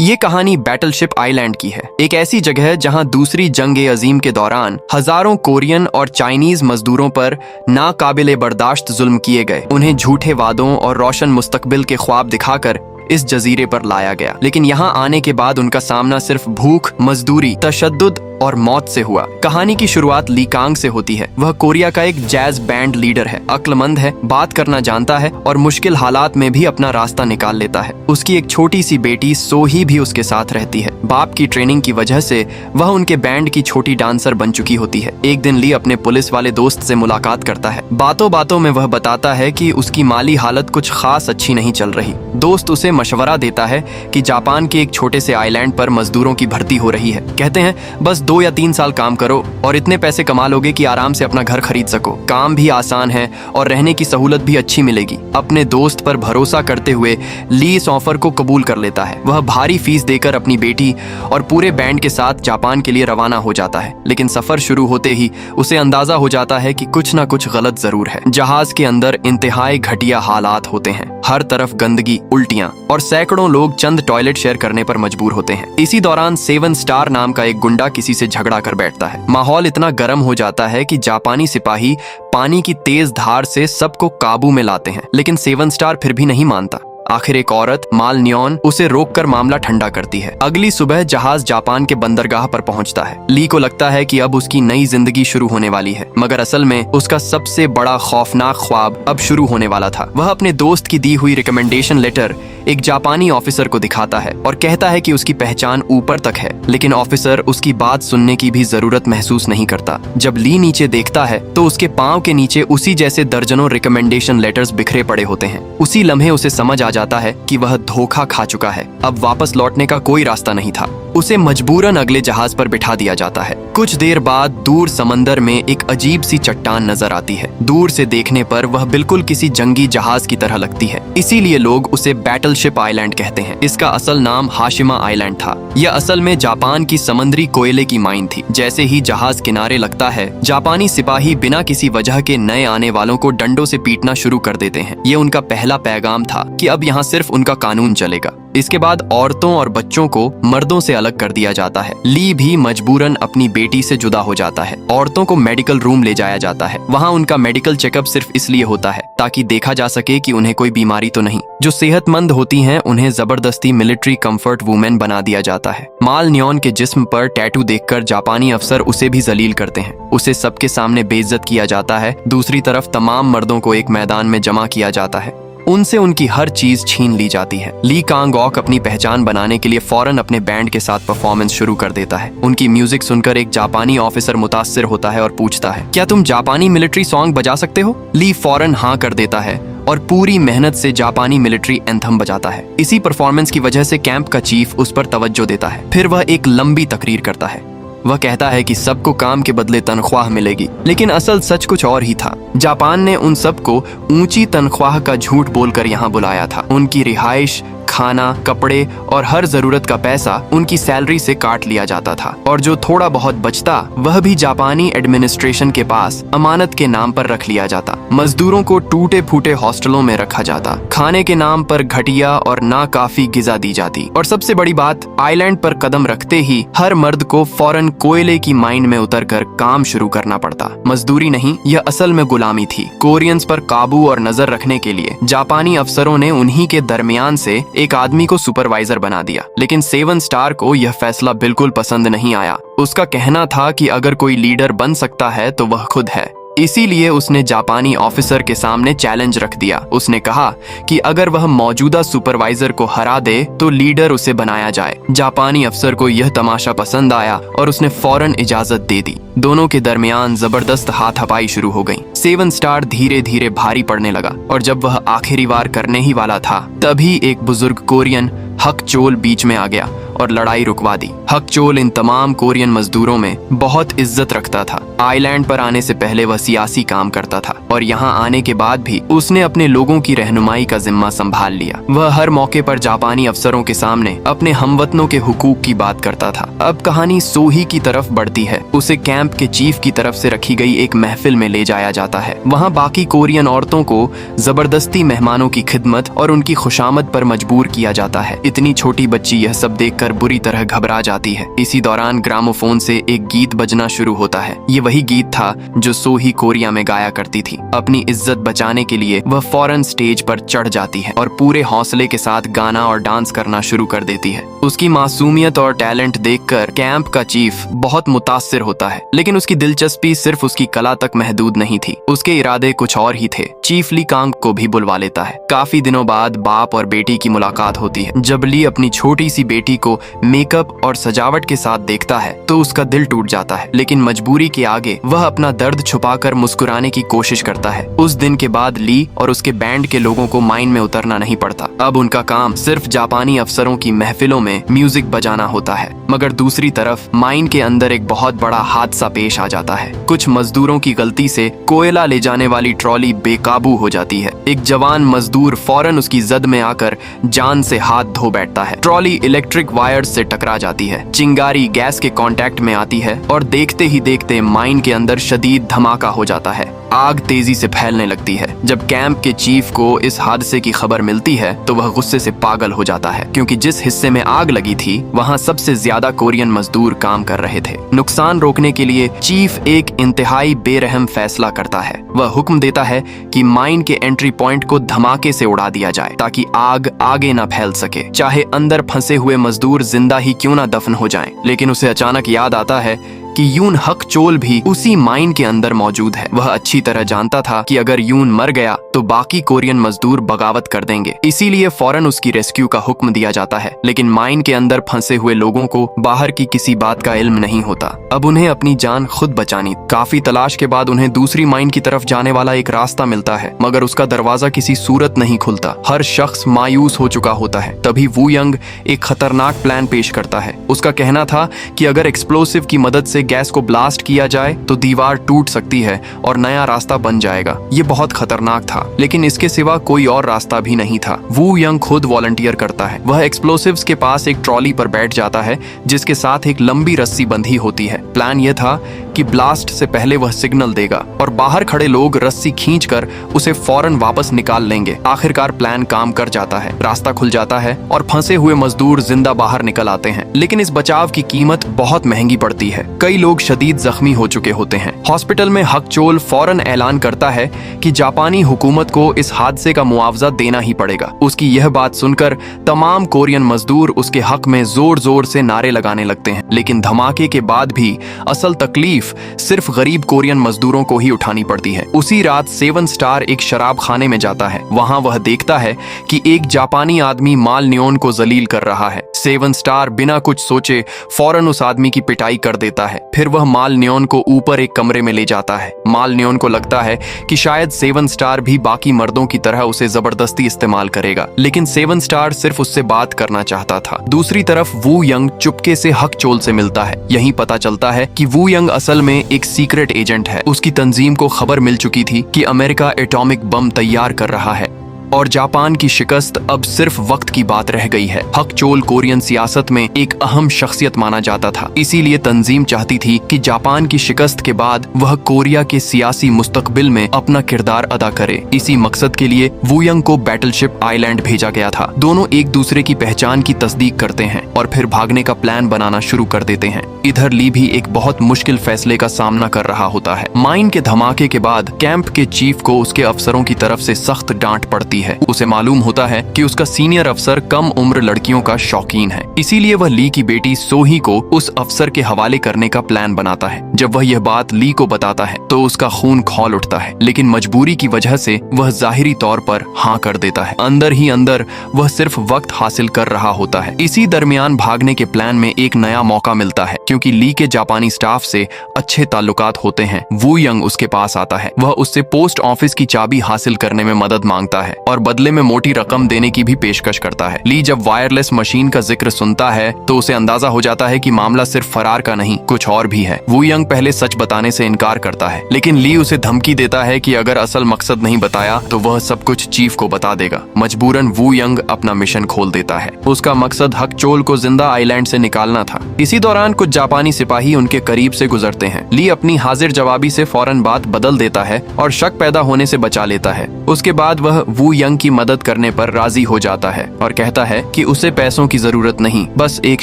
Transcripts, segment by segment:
ये कहानी battleship island की है, एक ऐसी जगह जहां दूसरी जंग अजीम के दौरान हजारों कोरियन और चाइनीज मजदूरों पर नाकाबिले बर्दाश्त जुल्म किए गए। उन्हें झूठे वादों और रोशन मुस्तकबिल के ख्वाब दिखाकर इस जजीरे पर लाया गया, लेकिन यहाँ आने के बाद उनका सामना सिर्फ भूख, मजदूरी, तशद्दुद और मौत से हुआ। कहानी की शुरुआत ली कांग से होती है। वह कोरिया का एक जैज बैंड लीडर है, अक्लमंद है, बात करना जानता है और मुश्किल हालात में भी अपना रास्ता निकाल लेता है। उसकी एक छोटी सी बेटी सोही भी उसके साथ रहती है। बाप की ट्रेनिंग की वजह से वह उनके बैंड की छोटी डांसर बन चुकी होती है। एक दिन ली अपने पुलिस वाले दोस्त से मुलाकात करता है। बातों बातों में वह बताता है कि उसकी माली हालत कुछ खास अच्छी नहीं चल रही। दोस्त उसे मशवरा देता है कि जापान के एक छोटे से आइलैंड पर मजदूरों की भर्ती हो रही है। कहते हैं बस 2 या 3 साल काम करो और इतने पैसे कमा लोगे कि आराम से अपना घर खरीद सको। काम भी आसान है और रहने की सहूलत भी अच्छी मिलेगी। अपने दोस्त पर भरोसा करते हुए ली इस ऑफर को कबूल कर लेता है। वह भारी फीस देकर अपनी बेटी और पूरे बैंड के साथ जापान के लिए रवाना हो जाता है। लेकिन सफर शुरू होते ही उसे अंदाजा हो जाता है कि कुछ ना कुछ गलत जरूर है। जहाज के अंदर इंतहाई घटिया हालात होते हैं। हर तरफ गंदगी, उल्टियां और सैकड़ों लोग चंद टॉयलेट शेयर करने पर मजबूर होते हैं। इसी दौरान 7 स्टार नाम का एक गुंडा किसी से झगड़ा कर बैठता है। माहौल इतना गर्म हो जाता है कि जापानी सिपाही पानी की तेज धार से सबको काबू में लाते हैं, लेकिन 7 स्टार फिर भी नहीं मानता। आखिर एक औरत माल न्योन उसे रोककर मामला ठंडा करती है। अगली सुबह जहाज जापान के बंदरगाह पर पहुंचता है। ली को लगता है कि अब उसकी नई जिंदगी शुरू होने वाली है, मगर असल में उसका सबसे बड़ा खौफनाक ख्वाब अब शुरू होने वाला था। वह अपने दोस्त की दी हुई रिकमेंडेशन लेटर एक जापानी ऑफिसर को दिखाता है और कहता है कि उसकी पहचान ऊपर तक है, लेकिन ऑफिसर उसकी बात सुनने की भी जरूरत महसूस नहीं करता। जब ली नीचे देखता है तो उसके पांव के नीचे उसी जैसे दर्जनों रिकमेंडेशन लेटर्स बिखरे पड़े होते हैं। उसी लम्हे उसे समझ आ जाता है कि वह धोखा खा चुका है। अब वापस लौटने का कोई रास्ता नहीं था। उसे मजबूरन अगले जहाज पर बिठा दिया जाता है। कुछ देर बाद दूर समंदर में एक अजीब सी चट्टान नजर आती है। दूर से देखने पर वह बिल्कुल किसी जंगी जहाज की तरह लगती है, इसीलिए लोग उसे बैटलशिप आइलैंड कहते हैं। इसका असल नाम हाशिमा आइलैंड था। यह असल में जापान की समुद्री कोयले की माइन थी। जैसे ही जहाज किनारे लगता है, जापानी सिपाही बिना किसी वजह के नए आने वालों को डंडों से पीटना शुरू कर देते हैं। ये उनका पहला पैगाम था कि अब यहाँ सिर्फ उनका कानून चलेगा। इसके बाद औरतों और बच्चों को मर्दों से अलग कर दिया जाता है। ली भी मजबूरन अपनी बेटी से जुदा हो जाता है। औरतों को मेडिकल रूम ले जाया जाता है। वहाँ उनका मेडिकल चेकअप सिर्फ इसलिए होता है ताकि देखा जा सके कि उन्हें कोई बीमारी तो नहीं। जो सेहतमंद होती हैं उन्हें जबरदस्ती मिलिट्री कंफर्ट वुमेन बना दिया जाता है। माल न्योन के जिस्म पर टैटू देखकर जापानी अफसर उसे भी जलील करते हैं। उसे सबके सामने बेइज्जत किया जाता है। दूसरी तरफ तमाम मर्दों को एक मैदान में जमा किया जाता है। उनसे उनकी हर चीज छीन ली जाती है। ली कांग ओक अपनी पहचान बनाने के लिए फौरन अपने बैंड के साथ परफॉर्मेंस शुरू कर देता है। उनकी म्यूजिक सुनकर एक जापानी ऑफिसर मुतासिर होता है और पूछता है, क्या तुम जापानी मिलिट्री सॉन्ग बजा सकते हो? ली फौरन हाँ कर देता है और पूरी मेहनत से जापानी मिलिट्री एंथम बजाता है। इसी परफॉर्मेंस की वजह से कैंप का चीफ उस पर तवज्जो देता है। फिर वह एक लंबी तकरीर करता है। वह कहता है कि सबको काम के बदले तनख्वाह मिलेगी, लेकिन असल सच कुछ और ही था। जापान ने उन सबको ऊंची तनख्वाह का झूठ बोलकर यहाँ बुलाया था। उनकी रिहाइश, खाना, कपड़े और हर जरूरत का पैसा उनकी सैलरी से काट लिया जाता था और जो थोड़ा बहुत बचता वह भी जापानी एडमिनिस्ट्रेशन के पास अमानत के नाम पर रख लिया जाता। मजदूरों को टूटे फूटे हॉस्टलों में रखा जाता। खाने के नाम पर घटिया और नाकाफी गिजा दी जाती। और सबसे बड़ी बात, आइलैंड पर कदम रखते ही हर मर्द को फौरन कोयले की माइन में उतरकर काम शुरू करना पड़ता। मजदूरी नहीं, यह असल में गुलामी थी। कोरियंस पर काबू और नजर रखने के लिए जापानी अफसरों ने उन्हीं के दरमियान से एक आदमी को सुपरवाइजर बना दिया, लेकिन 7 स्टार को यह फैसला बिल्कुल पसंद नहीं आया। उसका कहना था कि अगर कोई लीडर बन सकता है तो वह खुद है। इसीलिए उसने जापानी ऑफिसर के सामने चैलेंज रख दिया। उसने कहा कि अगर वह मौजूदा सुपरवाइजर को हरा दे तो लीडर उसे बनाया जाए। जापानी अफसर को यह तमाशा पसंद आया और उसने फौरन इजाजत दे दी। दोनों के दरमियान जबरदस्त हाथापाई शुरू हो गई। 7 स्टार धीरे धीरे भारी पड़ने लगा और जब वह आखिरी वार करने ही वाला था तभी एक बुजुर्ग कोरियन हक चोल बीच में आ गया और लड़ाई रुकवा दी। हक चोल इन तमाम कोरियन मजदूरों में बहुत इज्जत रखता था। आइलैंड पर आने से पहले वह सियासी काम करता था और यहाँ आने के बाद भी उसने अपने लोगों की रहनुमाई का जिम्मा संभाल लिया। वह हर मौके पर जापानी अफसरों के सामने अपने हमवतनों के हुकूक की बात करता था। अब कहानी सोही की तरफ बढ़ती है। उसे कैंप के चीफ की तरफ से रखी गई एक महफिल में ले जाया जाता है। वहाँ बाकी कोरियन औरतों को जबरदस्ती मेहमानों की खिदमत और उनकी खुशामद पर मजबूर किया जाता है। इतनी छोटी बच्ची यह सब देखकर बुरी तरह घबरा जाती है। इसी दौरान ग्रामोफोन से एक गीत बजना शुरू होता है। ये वही गीत था जो सोही कोरिया में गाया करती थी। अपनी इज्जत बचाने के लिए वह फौरन स्टेज पर चढ़ जाती है और पूरे हौसले के साथ गाना और डांस करना शुरू कर देती है। उसकी मासूमियत और टैलेंट देखकर कैंप का चीफ बहुत मुतासिर होता है, लेकिन उसकी दिलचस्पी सिर्फ उसकी कला तक महदूद नहीं थी। उसके इरादे कुछ और ही थे। चीफ ली कांग को भी बुलवा लेता है। काफी दिनों बाद बाप और बेटी की मुलाकात होती है। जब ली अपनी छोटी सी बेटी को मेकअप और सजावट के साथ देखता है तो उसका दिल टूट जाता है, लेकिन मजबूरी के आगे वह अपना दर्द छुपाकर मुस्कुराने की कोशिश करता है। उस दिन के बाद ली और उसके बैंड के लोगों को माइन में उतरना नहीं पड़ता। अब उनका काम सिर्फ जापानी अफसरों की महफिलों में म्यूजिक बजाना होता है। मगर दूसरी तरफ माइन के अंदर एक बहुत बड़ा हादसा पेश आ जाता है। कुछ मजदूरों की गलती से कोयला ले जाने वाली ट्रॉली बेकाबू हो जाती है। एक जवान मजदूर फौरन उसकी जद में आकर जान से हाथ धो बैठता है। ट्रॉली इलेक्ट्रिक वायर्स से टकरा जाती है। चिंगारी गैस के कांटेक्ट में आती है और देखते ही देखते माइन के अंदर शदीद धमाका हो जाता है। आग तेजी से फैलने लगती है। जब कैंप के चीफ को इस हादसे की खबर मिलती है तो वह गुस्से से पागल हो जाता है, क्योंकि जिस हिस्से में आग लगी थी वहां सबसे ज्यादा कोरियन मजदूर काम कर रहे थे। नुकसान रोकने के लिए चीफ एक इंतहाई बेरहम फैसला करता है। वह हुक्म देता है कि माइन के एंट्री पॉइंट को धमाके से उड़ा दिया जाए ताकि आग आगे न फैल सके, चाहे अंदर फंसे हुए मजदूर जिंदा ही क्यों न दफन हो जाएं। लेकिन उसे अचानक याद आता है कि यून हक चोल भी उसी माइन के अंदर मौजूद है। वह अच्छी तरह जानता था कि अगर यून मर गया तो बाकी कोरियन मजदूर बगावत कर देंगे, इसीलिए फौरन उसकी रेस्क्यू का हुक्म दिया जाता है। लेकिन माइन के अंदर फंसे हुए लोगों को बाहर की किसी बात का इल्म नहीं होता। अब उन्हें अपनी जान खुद बचानी। काफी तलाश के बाद उन्हें दूसरी माइन की तरफ जाने वाला एक रास्ता मिलता है, मगर उसका दरवाजा किसी सूरत नहीं खुलता। हर शख्स मायूस हो चुका होता है। तभी वू यंग एक खतरनाक प्लान पेश करता है। उसका कहना था कि अगर एक्सप्लोसिव की मदद से गैस को ब्लास्ट किया जाए तो दीवार टूट सकती है और नया रास्ता बन जाएगा। ये बहुत खतरनाक था, लेकिन इसके सिवा कोई और रास्ता भी नहीं था। वू यंग खुद वॉलंटियर करता है। वह एक्सप्लोसिव्स के पास एक ट्रॉली पर बैठ जाता है जिसके साथ एक लंबी रस्सी बंधी होती है। प्लान यह था कि ब्लास्ट से पहले वह सिग्नल देगा और बाहर खड़े लोग रस्सी खींचकर उसे फौरन वापस निकाल लेंगे। आखिरकार प्लान काम कर जाता है। रास्ता खुल जाता है और फंसे हुए मजदूर जिंदा बाहर निकल आते हैं, लेकिन इस बचाव की कीमत बहुत महंगी पड़ती है। कई लोग शदीद जख्मी हो चुके होते हैं। हॉस्पिटल में हक चोल फौरन ऐलान करता है कि जापानी हुकूमत को इस हादसे का मुआवजा देना ही पड़ेगा। उसकी यह बात सुनकर तमाम कोरियन मजदूर उसके हक में जोर जोर से नारे लगाने लगते हैं। लेकिन धमाके के बाद भी असल तकलीफ सिर्फ गरीब कोरियन मजदूरों को ही उठानी पड़ती है। उसी रात 7 स्टार एक शराब खाने में जाता है। वहां वह देखता है कि एक जापानी आदमी माल न्योन को जलील कर रहा है। 7 स्टार बिना कुछ सोचे फौरन उस आदमी की पिटाई कर देता है। फिर वह माल न्योन को ऊपर एक कमरे में ले जाता है। माल न्योन को लगता है कि शायद 7 स्टार भी बाकी मर्दों की तरह उसे जबरदस्ती इस्तेमाल करेगा, लेकिन 7 स्टार सिर्फ उससे बात करना चाहता था। दूसरी तरफ वू यंग चुपके से हक चोल से मिलता है। यहीं पता चलता है कि वू यंग असल में एक सीक्रेट एजेंट है। उसकी तंजीम को खबर मिल चुकी थी कि अमेरिका एटॉमिक बम तैयार कर रहा है और जापान की शिकस्त अब सिर्फ वक्त की बात रह गई है। हक चोल कोरियन सियासत में एक अहम शख्सियत माना जाता था, इसीलिए तंजीम चाहती थी कि जापान की शिकस्त के बाद वह कोरिया के सियासी मुस्तकबिल में अपना किरदार अदा करे। इसी मकसद के लिए वू यंग को बैटलशिप आइलैंड भेजा गया था। दोनों एक दूसरे की पहचान की तस्दीक करते हैं और फिर भागने का प्लान बनाना शुरू कर देते हैं। इधर ली भी एक बहुत मुश्किल फैसले का सामना कर रहा होता है। माइन के धमाके के बाद कैंप के चीफ को उसके अफसरों की तरफ से सख्त डांट पड़ती है। उसे मालूम होता है कि उसका सीनियर अफसर कम उम्र लड़कियों का शौकीन है, इसीलिए वह ली की बेटी सोही को उस अफसर के हवाले करने का प्लान बनाता है। जब वह यह बात ली को बताता है तो उसका खून खौल उठता है, लेकिन मजबूरी की वजह से वह जाहिरी तौर पर हाँ कर देता है। अंदर ही अंदर वह सिर्फ वक्त हासिल कर रहा होता है। इसी दरमियान भागने के प्लान में एक नया मौका मिलता है, क्योंकि ली के जापानी स्टाफ से अच्छे ताल्लुकात होते हैं। वू यंग उसके पास आता है। वह उससे पोस्ट ऑफिस की चाबी हासिल करने में मदद मांगता है। और बदले में मोटी रकम देने की भी पेशकश करता है। ली जब वायरलेस मशीन का जिक्र सुनता है तो उसे अंदाजा हो जाता है कि मामला सिर्फ फरार का नहीं, कुछ और भी है। वू यंग पहले सच बताने से इनकार करता है, लेकिन ली उसे धमकी देता है कि अगर असल मकसद नहीं बताया तो वह सब कुछ चीफ को बता देगा। मजबूरन वू यंग अपना मिशन खोल देता है। उसका मकसद हक चोल को जिंदा आइलैंड से निकालना था। इसी दौरान कुछ जापानी सिपाही उनके करीब से गुजरते हैं। ली अपनी हाजिर जवाबी से फौरन बात बदल देता है और शक पैदा होने से बचा लेता है। उसके बाद वह वू यंग की मदद करने पर राजी हो जाता है और कहता है कि उसे पैसों की जरूरत नहीं, बस एक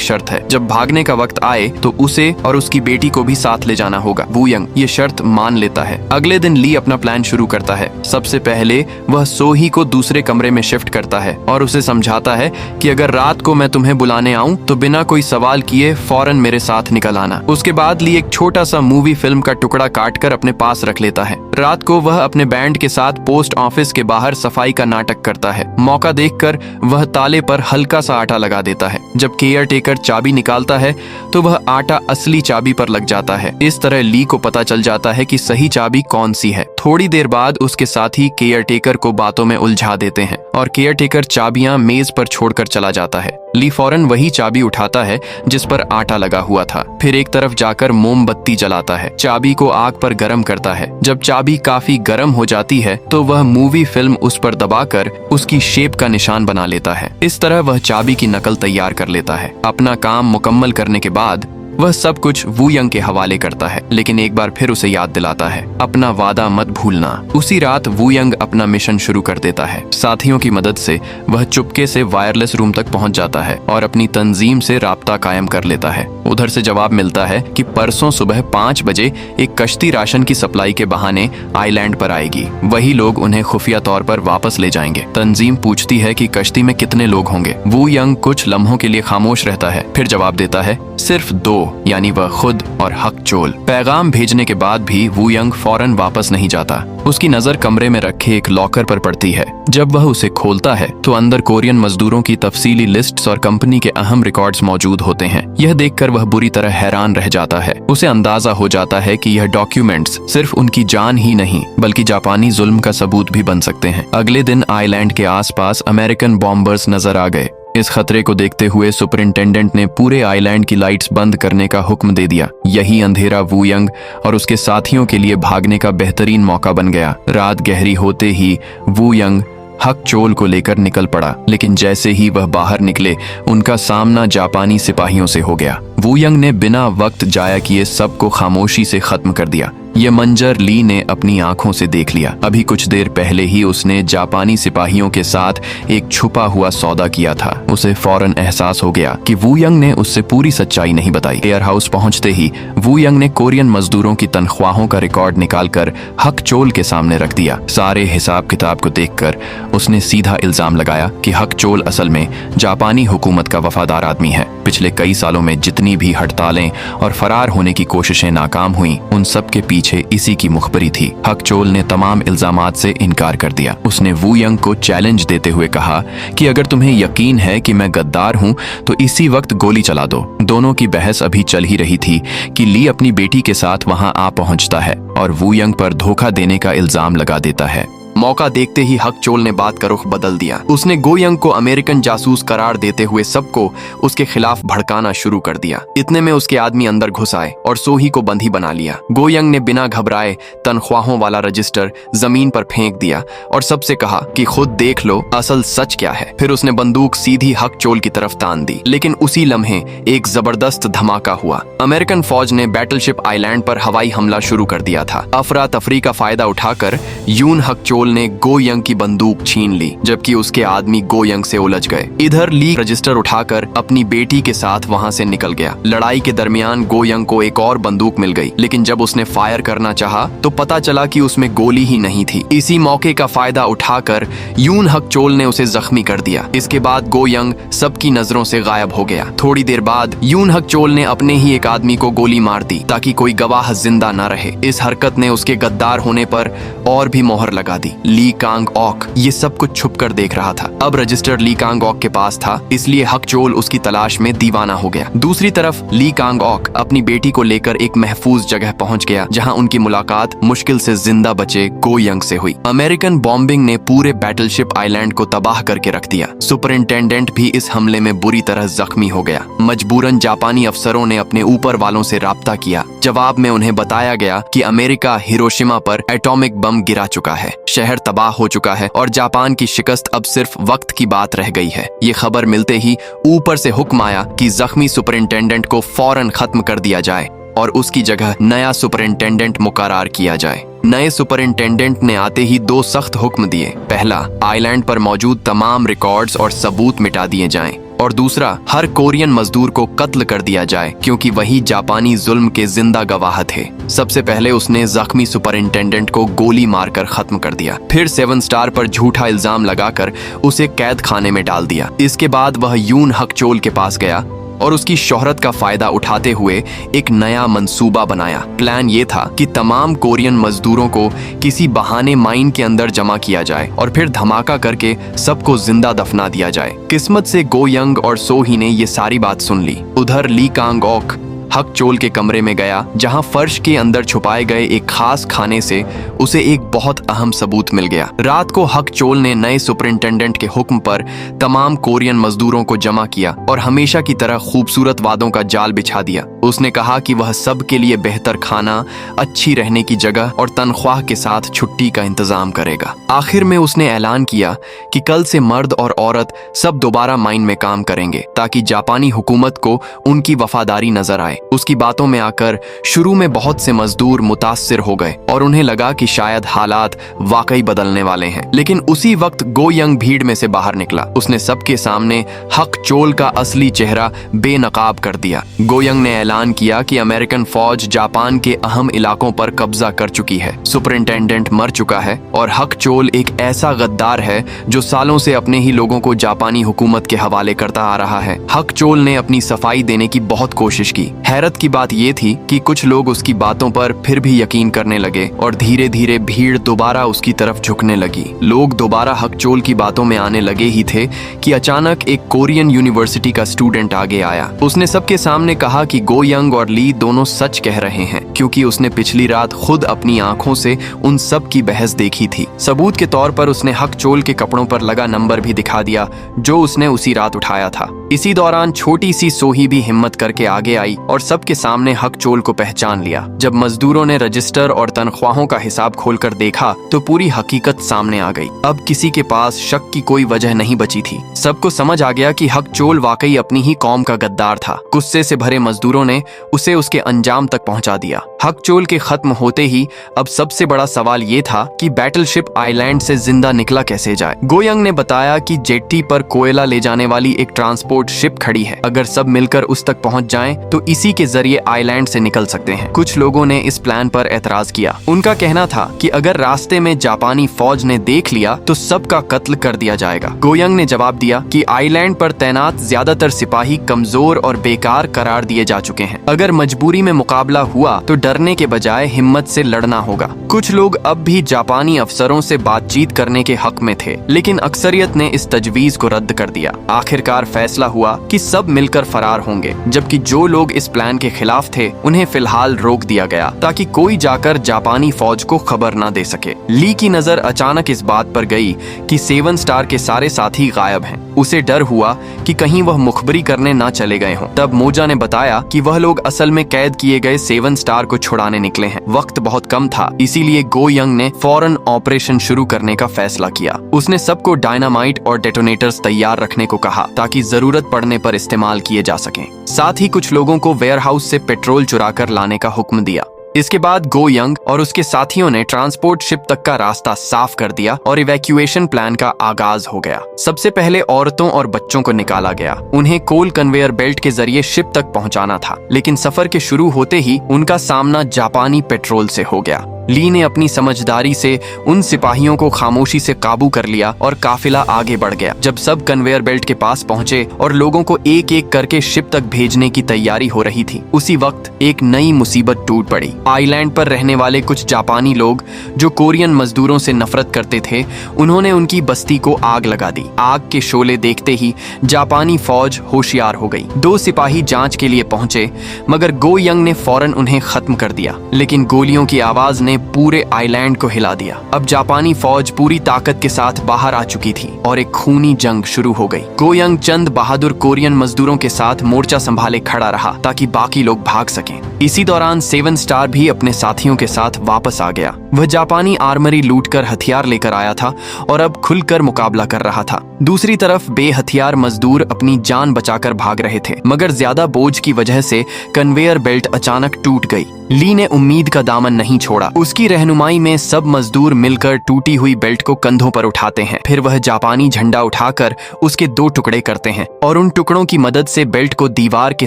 शर्त है, जब भागने का वक्त आए तो उसे और उसकी बेटी को भी साथ ले जाना होगा। वू यंग ये शर्त मान लेता है। अगले दिन ली अपना प्लान शुरू करता है। सबसे पहले वह सोही को दूसरे कमरे में शिफ्ट करता है और उसे समझाता है कि अगर रात को मैं तुम्हें बुलाने आऊं तो बिना कोई सवाल किए फौरन मेरे साथ निकल आना। उसके बाद ली एक छोटा सा मूवी फिल्म का टुकड़ा काटकर अपने पास रख लेता है। रात को वह अपने बैंड के साथ पोस्ट ऑफिस के बाहर सफाई का नाटक करता है। मौका देखकर वह ताले पर हल्का सा आटा लगा देता है। जब केयर टेकर चाबी निकालता है तो वह आटा असली चाबी पर लग जाता है। इस तरह ली को पता चल जाता है कि सही चाबी कौन सी है। थोड़ी देर बाद उसके साथी केयर टेकर को बातों में उलझा देते हैं और केयर टेकर चाबियां मेज पर छोड़कर चला जाता है। ली फौरन वही चाबी उठाता है जिस पर आटा लगा हुआ था। फिर एक तरफ जाकर मोमबत्ती जलाता है। चाबी को आग पर गर्म करता है। जब चाबी काफी गर्म हो जाती है तो वह मूवी फिल्म उस पर दबाकर उसकी शेप का निशान बना लेता है। इस तरह वह चाबी की नकल तैयार कर लेता है। अपना काम मुकम्मल करने के बाद वह सब कुछ वू यंग के हवाले करता है, लेकिन एक बार फिर उसे याद दिलाता है, अपना वादा मत भूलना। उसी रात वू यंग अपना मिशन शुरू कर देता है। साथियों की मदद से वह चुपके से वायरलेस रूम तक पहुंच जाता है और अपनी तंजीम से राब्ता कायम कर लेता है। उधर से जवाब मिलता है कि परसों सुबह 5 बजे एक कश्ती राशन की सप्लाई के बहाने आइलैंड पर आएगी। वही लोग उन्हें खुफिया तौर पर वापस ले जाएंगे। तंजीम पूछती है कि कश्ती में कितने लोग होंगे। वू यंग कुछ लम्हों के लिए खामोश रहता है, फिर जवाब देता है, सिर्फ 2, यानी वह खुद और हक चोल। पैगाम भेजने के बाद भी वू यंग फौरन वापस नहीं जाता। उसकी नजर कमरे में रखे एक लॉकर पर पड़ती है। जब वह उसे खोलता है तो अंदर कोरियन मजदूरों की तफसीली लिस्ट्स और कंपनी के अहम रिकॉर्ड्स मौजूद होते हैं। यह देखकर वह बुरी तरह हैरान रह जाता है। उसे अंदाजा हो जाता है कि यह डॉक्यूमेंट्स सिर्फ उनकी जान ही नहीं बल्कि जापानी जुल्म का सबूत भी बन सकते हैं। अगले दिन आइलैंड के आसपास अमेरिकन बॉम्बर्स नजर आ गए। इस खतरे को देखते हुए सुपरिंटेंडेंट ने पूरे आइलैंड की लाइट्स बंद करने का हुक्म दे दिया। यही अंधेरा वू यंग और उसके साथियों के लिए भागने का बेहतरीन मौका बन गया। रात गहरी होते ही वू यंग हक चोल को लेकर निकल पड़ा, लेकिन जैसे ही वह बाहर निकले उनका सामना जापानी सिपाहियों से हो गया। वू यंग ने बिना वक्त जाया किए सबको खामोशी से खत्म कर दिया। ये मंजर ली ने अपनी आंखों से देख लिया। अभी कुछ देर पहले ही उसने जापानी सिपाहियों के साथ एक छुपा हुआ सौदा किया था। उसे फौरन एहसास हो गया कि वू यंग ने उससे पूरी सच्चाई नहीं बताई। एयर हाउस पहुंचते ही वू यंग ने कोरियन मजदूरों की तनख्वाहों का रिकॉर्ड निकालकर हक चोल के सामने रख दिया। सारे हिसाब किताब को देखकर उसने सीधा इल्जाम लगाया कि हक चोल असल में जापानी हुकूमत का वफादार आदमी है। पिछले कई सालों में जितनी भी हड़तालें और फरार होने की कोशिशें नाकाम हुई, उन सब के पीछे इसी की मुखबरी थी। हक चोल ने तमाम इल्जामात से इनकार कर दिया। उसने वू यंग को चैलेंज देते हुए कहा कि अगर तुम्हें यकीन है कि मैं गद्दार हूं तो इसी वक्त गोली चला दो। दोनों की बहस अभी चल ही रही थी कि ली अपनी बेटी के साथ वहां आ पहुंचता है और वू यंग पर धोखा देने का इल्जाम लगा देता है। मौका देखते ही हक चोल ने बात का रुख बदल दिया। उसने गो यंग को अमेरिकन जासूस करार देते हुए सबको उसके खिलाफ भड़काना शुरू कर दिया। इतने में उसके आदमी अंदर घुस आए और सोही को बंदी बना लिया। गो यंग ने बिना घबराए तनख्वाहों वाला रजिस्टर जमीन पर फेंक दिया और सबसे कहा कि खुद देख लो असल सच क्या है। फिर उसने बंदूक सीधी हक चोल की तरफ तान दी, लेकिन उसी लम्हे एक जबरदस्त धमाका हुआ। अमेरिकन फौज ने बैटलशिप आइलैंड पर हवाई हमला शुरू कर दिया था। अफरा तफरी का फायदा उठाकर यून हक चोल ने गो यंग की बंदूक छीन ली, जबकि उसके आदमी गो यंग से उलझ गए। इधर ली रजिस्टर उठाकर अपनी बेटी के साथ वहां से निकल गया। लड़ाई के दरमियान गो यंग को एक और बंदूक मिल गई, लेकिन जब उसने फायर करना चाहा तो पता चला कि उसमें गोली ही नहीं थी। इसी मौके का फायदा उठाकर यून हक चोल ने उसे जख्मी कर दिया। इसके बाद गो यंग सबकी नजरों से गायब हो गया। थोड़ी देर बाद यून हक चोल ने अपने ही एक आदमी को गोली मार दी ताकि कोई गवाह जिंदा न रहे। इस हरकत ने उसके गद्दार होने पर और भी मोहर लगा दी। ली कांग ऑक ये सब कुछ छुप कर देख रहा था। अब रजिस्टर ली कांग ऑक के पास था, इसलिए हक चोल उसकी तलाश में दीवाना हो गया। दूसरी तरफ ली कांग ऑक अपनी बेटी को लेकर एक महफूज जगह पहुंच गया, जहां उनकी मुलाकात मुश्किल से जिंदा बचे गो यंग से हुई। अमेरिकन बॉम्बिंग ने पूरे बैटलशिप आइलैंड को तबाह करके रख दिया। सुपरिंटेंडेंट भी इस हमले में बुरी तरह जख्मी हो गया। मजबूरन जापानी अफसरों ने अपने ऊपर वालों से राब्ता किया। जवाब में उन्हें बताया गया कि अमेरिका हिरोशिमा पर एटॉमिक बम गिरा चुका है, शहर तबाह हो चुका है और जापान की शिकस्त अब सिर्फ वक्त की बात रह गई है। ये खबर मिलते ही ऊपर से हुक्म आया कि जख्मी सुपरिंटेंडेंट को फौरन खत्म कर दिया जाए और उसकी जगह नया सुपरिंटेंडेंट मुकर्रर किया जाए। नए सुपरिंटेंडेंट ने आते ही दो सख्त हुक्म दिए। पहला, आइलैंड पर मौजूद तमाम रिकॉर्ड्स और सबूत मिटा दिए जाएं, और दूसरा, हर कोरियन मजदूर को कत्ल कर दिया जाए, क्योंकि वही जापानी जुल्म के जिंदा गवाह थे। सबसे पहले उसने जख्मी सुपरिंटेंडेंट को गोली मारकर खत्म कर दिया। फिर 7 स्टार पर झूठा इल्जाम लगाकर उसे कैद खाने में डाल दिया। इसके बाद वह यून हक चोल के पास गया और उसकी शोहरत का फायदा उठाते हुए एक नया मंसूबा बनाया। प्लान ये था कि तमाम कोरियन मजदूरों को किसी बहाने माइन के अंदर जमा किया जाए और फिर धमाका करके सबको जिंदा दफना दिया जाए। किस्मत से गो यंग और सो ही ने ये सारी बात सुन ली। उधर ली कांग ऑक हक चोल के कमरे में गया, जहां फर्श के अंदर छुपाए गए एक खास खाने से उसे एक बहुत अहम सबूत मिल गया। रात को हक चोल ने नए सुपरिंटेंडेंट के हुक्म पर तमाम कोरियन मजदूरों को जमा किया और हमेशा की तरह खूबसूरत वादों का जाल बिछा दिया। उसने कहा कि वह सब के लिए बेहतर खाना, अच्छी रहने की जगह और तनख्वाह के साथ छुट्टी का इंतजाम करेगा। आखिर में उसने ऐलान किया कि कल से मर्द और औरत सब दोबारा माइन में काम करेंगे, ताकि जापानी हुकूमत को उनकी वफादारी नजर आए। उसकी बातों में आकर शुरू में बहुत से मजदूर मुतासिर हो गए और उन्हें लगा कि शायद हालात वाकई बदलने वाले हैं। लेकिन उसी वक्त गो यंग भीड़ में से बाहर निकला। उसने सबके सामने हक चोल का असली चेहरा बेनकाब कर दिया। गो यंग ने ऐलान किया कि अमेरिकन फौज जापान के अहम इलाकों पर कब्जा कर चुकी है, सुपरिंटेंडेंट मर चुका है और हक चोल एक ऐसा गद्दार है जो सालों से अपने ही लोगों को जापानी हुकूमत के हवाले करता आ रहा है। हक चोल ने अपनी सफाई देने की बहुत कोशिश की। हैरत की बात यह थी कि कुछ लोग उसकी बातों पर फिर भी यकीन करने लगे और धीरे धीरे भीड़ दोबारा उसकी तरफ झुकने लगी। लोग दोबारा हक चोल की बातों में आने लगे ही थे कि अचानक एक कोरियन यूनिवर्सिटी का स्टूडेंट आगे आया। उसने सबके सामने कहा कि गो यंग और ली दोनों सच कह रहे हैं, क्योंकि उसने पिछली रात खुद अपनी आंखों से उन सब की बहस देखी थी। सबूत के तौर पर उसने हक चोल के कपड़ों पर लगा नंबर भी दिखा दिया जो उसने उसी रात उठाया था। इसी दौरान छोटी सी सोही भी हिम्मत करके आगे आई और सबके सामने हक चोल को पहचान लिया। जब मजदूरों ने रजिस्टर और तनख्वाहों का हिसाब खोलकर देखा तो पूरी हकीकत सामने आ गई। अब किसी के पास शक की कोई वजह नहीं बची थी। सबको समझ आ गया कि हक चोल वाकई अपनी ही कौम का गद्दार था। गुस्से से भरे मजदूरों ने उसे उसके अंजाम तक पहुंचा दिया। हक चोल के खत्म होते ही अब सबसे बड़ा सवाल ये था कि बैटलशिप आइलैंड से जिंदा निकला कैसे जाए। गो यंग ने बताया कि जेट्टी पर कोयला ले जाने वाली एक ट्रांसपोर्ट शिप खड़ी है। अगर सब मिलकर उस तक पहुंच जाएं तो इसी के जरिए आइलैंड से निकल सकते हैं। कुछ लोगों ने इस प्लान पर एतराज किया। उनका कहना था कि अगर रास्ते में जापानी फौज ने देख लिया तो सबका कत्ल कर दिया जाएगा। गो यंग ने जवाब दिया कि आइलैंड पर तैनात ज्यादातर सिपाही कमजोर और बेकार करार दिए जा चुके हैं। अगर मजबूरी में मुकाबला हुआ तो डरने के बजाय हिम्मत से लड़ना होगा। कुछ लोग अब भी जापानी अफसरों से बातचीत करने के हक में थे, लेकिन अक्सरियत ने इस तजवीज को रद्द कर दिया। आखिरकार फैसला हुआ कि सब मिलकर फरार होंगे, जबकि जो लोग इस प्लान के खिलाफ थे उन्हें फिलहाल रोक दिया गया ताकि कोई जाकर जापानी फौज को खबर न दे सके। ली की नजर अचानक इस बात पर गई कि 7 स्टार के सारे साथी गायब हैं। उसे डर हुआ कि कहीं वह मुखबरी करने ना चले गए हों। तब मोजा ने बताया कि वह लोग असल में कैद किए गए 7 स्टार को छुड़ाने निकले हैं। वक्त बहुत कम था, इसीलिए गो यंग ने फौरन ऑपरेशन शुरू करने का फैसला किया। उसने सबको डायनामाइट और डेटोनेटर्स तैयार रखने को कहा ताकि जरूरत पड़ने पर इस्तेमाल किए जा सकें। साथ ही कुछ लोगों को वेयरहाउस से पेट्रोल चुराकर लाने का हुक्म दिया। इसके बाद गो यंग और उसके साथियों ने ट्रांसपोर्ट शिप तक का रास्ता साफ कर दिया और इवैक्यूएशन प्लान का आगाज हो गया। सबसे पहले औरतों और बच्चों को निकाला गया। उन्हें कोल कन्वेयर बेल्ट के जरिए शिप तक पहुंचाना था, लेकिन सफर के शुरू होते ही उनका सामना जापानी पेट्रोल से हो गया। ली ने अपनी समझदारी से उन सिपाहियों को खामोशी से काबू कर लिया और काफिला आगे बढ़ गया। जब सब कन्वेयर बेल्ट के पास पहुंचे और लोगों को एक एक करके शिप तक भेजने की तैयारी हो रही थी, उसी वक्त एक नई मुसीबत टूट पड़ी। आइलैंड पर रहने वाले कुछ जापानी लोग जो कोरियन मजदूरों से नफरत करते थे, उन्होंने उनकी बस्ती को आग लगा दी। आग के शोले देखते ही जापानी फौज होशियार हो गई। 2 सिपाही जांच के लिए पहुंचे, मगर गो यंग ने फौरन उन्हें खत्म कर दिया। लेकिन गोलियों की आवाज ने पूरे आइलैंड को हिला दिया। अब जापानी फौज पूरी ताकत के साथ बाहर आ चुकी थी और एक खूनी जंग शुरू हो गई। गो यंग चंद बहादुर कोरियन मजदूरों के साथ मोर्चा संभाले खड़ा रहा ताकि बाकी लोग भाग सकें। इसी दौरान 7 स्टार भी अपने साथियों के साथ वापस आ गया। वह जापानी आर्मरी लूटकर हथियार लेकर आया था और अब खुलकर मुकाबला कर रहा था। दूसरी तरफ बेहथियार मजदूर अपनी जान बचाकर भाग रहे थे, मगर ज्यादा बोझ की वजह से कन्वेयर बेल्ट अचानक टूट गई। ली ने उम्मीद का दामन नहीं छोड़ा। उसकी रहनुमाई में सब मजदूर मिलकर टूटी हुई बेल्ट को कंधों पर उठाते हैं। फिर वह जापानी झंडा उठाकर उसके 2 टुकड़े करते हैं और उन टुकड़ों की मदद से बेल्ट को दीवार के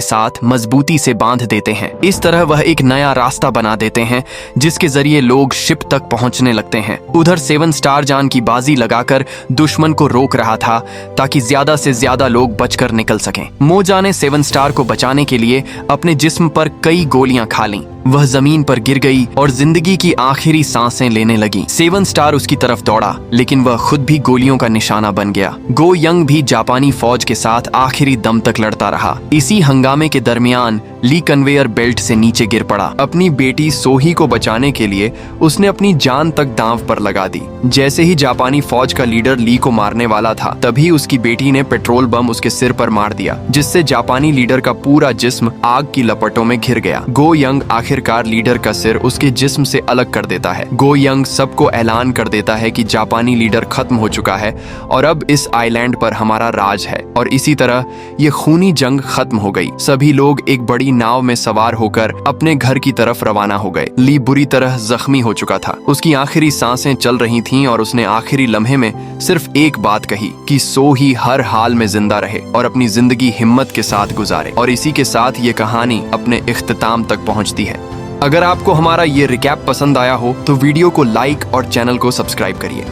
साथ मजबूती से बांध देते हैं। इस तरह वह एक नया रास्ता बना देते हैं जिसके जरिए लोग शिप तक पहुंचने लगते हैं। उधर 7 स्टार जान की बाजी लगाकर दुश्मन को रोक रहा था ताकि ज्यादा से ज्यादा लोग बचकर निकल सकें। मोजा ने 7 स्टार को बचाने के लिए अपने जिस्म पर कई गोलियां खा लीं। वह जमीन पर गिर गई और जिंदगी की आखिरी सांसें लेने लगी। 7 स्टार उसकी तरफ दौड़ा, लेकिन वह खुद भी गोलियों का निशाना बन गया। गो यंग भी जापानी फौज के साथ आखिरी दम तक लड़ता रहा। इसी हंगामे के दरमियान ली कन्वेयर बेल्ट से नीचे गिर पड़ा। अपनी बेटी सोही को बचाने के लिए उसने अपनी जान तक दांव पर लगा दी। जैसे ही जापानी फौज का लीडर ली को मारने वाला था, तभी उसकी बेटी ने पेट्रोल बम उसके सिर पर मार दिया, जिससे जापानी लीडर का पूरा जिस्म आग की लपटों में घिर गया। गो यंग आखिरकार लीडर का सिर उसके जिस्म से अलग कर देता है। गो यंग सबको ऐलान कर देता है कि जापानी लीडर खत्म हो चुका है और अब इस आइलैंड पर हमारा राज है। और इसी तरह ये खूनी जंग खत्म हो गई। सभी लोग एक बड़ी नाव में सवार होकर अपने घर की तरफ रवाना हो गए। ली बुरी तरह जख्मी हो चुका था। उसकी आखिरी सांसें चल रही थीं और उसने आखिरी लम्हे में सिर्फ एक बात कही कि सोही हर हाल में जिंदा रहे और अपनी जिंदगी हिम्मत के साथ गुजारे। और इसी के साथ ये कहानी अपने इख्तिताम तक पहुंचती है। अगर आपको हमारा ये रिकैप पसंद आया हो तो वीडियो को लाइक और चैनल को सब्सक्राइब करिए।